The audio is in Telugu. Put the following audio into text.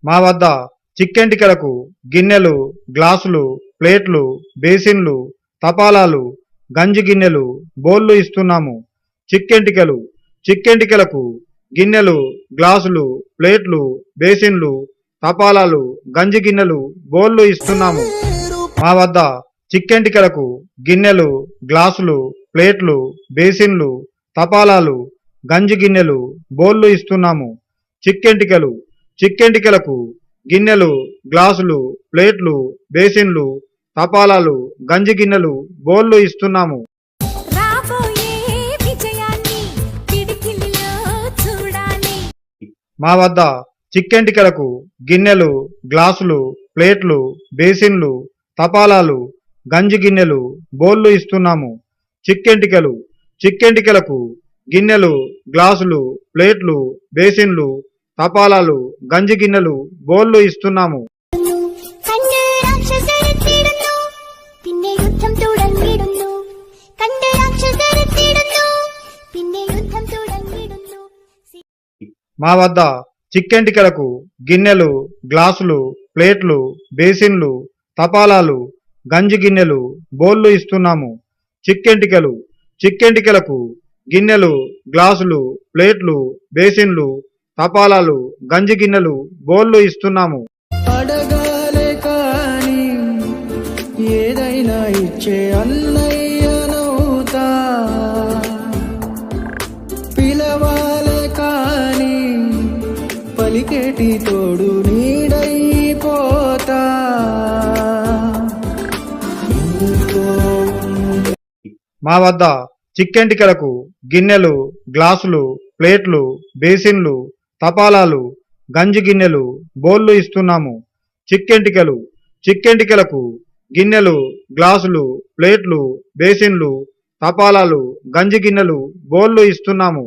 మా వద్ద చిక్కెంటికలకు గిన్నెలు, గ్లాసులు, ప్లేట్లు, బేసిన్లు, తపాలాలు, గంజి గిన్నెలు, బోళ్లు ఇస్తున్నాము. చిక్కెంటికలకు గిన్నెలు, గ్లాసులు, ప్లేట్లు, బేసిన్లు, తపాలాలు, గంజి గిన్నెలు, బోళ్లు ఇస్తున్నాము. మా వద్ద చిక్కెంటికలకు గిన్నెలు, గ్లాసులు, ప్లేట్లు, బేసిన్లు, తపాలాలు, గంజి గిన్నెలు, బోళ్లు ఇస్తున్నాము. చిక్కెంటికలకు గిన్నెలు, గ్లాసులు, ప్లేట్లు, బేసిన్లు, తపాలాలు, గంజి గిన్నెలు, బోళ్లు ఇస్తున్నాము. మా వద్ద చిక్కెంటికలకు గిన్నెలు, గ్లాసులు, ప్లేట్లు, బేసిన్లు, తపాలాలు, గంజి గిన్నెలు, బోళ్లు ఇస్తున్నాము. చిక్కెంటికలకు గిన్నెలు, గ్లాసులు, ప్లేట్లు, బేసిన్లు, తపాలాలు, గంజి గిన్నెలు, బోళ్లు ఇస్తున్నాము. మా వద్ద చిక్కెంటికలకు గిన్నెలు, గ్లాసులు, ప్లేట్లు, బేసిన్లు, తపాలాలు, గంజి గిన్నెలు, బోళ్లు ఇస్తున్నాము. చిక్కెంటికలకు గిన్నెలు, గ్లాసులు, ప్లేట్లు, బేసిన్లు, తపాలాలు, గంజి గిన్నెలు, బోళ్లు ఇస్తున్నాము. అడగాలే కాని ఏదైనా ఇచ్చే అన్నయ్యనవుతా, పిలవాలే కాని పలికేటి తోడు నీడైపోతా. మా వద్ద చిక్కెంటికలకు గిన్నెలు, గ్లాసులు, ప్లేట్లు, బేసిన్లు, తపాలాలు, గంజి గిన్నెలు, బోళ్లు ఇస్తున్నాము. చిక్కెంటికలకు గిన్నెలు, గ్లాసులు, ప్లేట్లు, బేసిన్లు, తపాలాలు, గంజి గిన్నెలు, బోళ్లు ఇస్తున్నాము.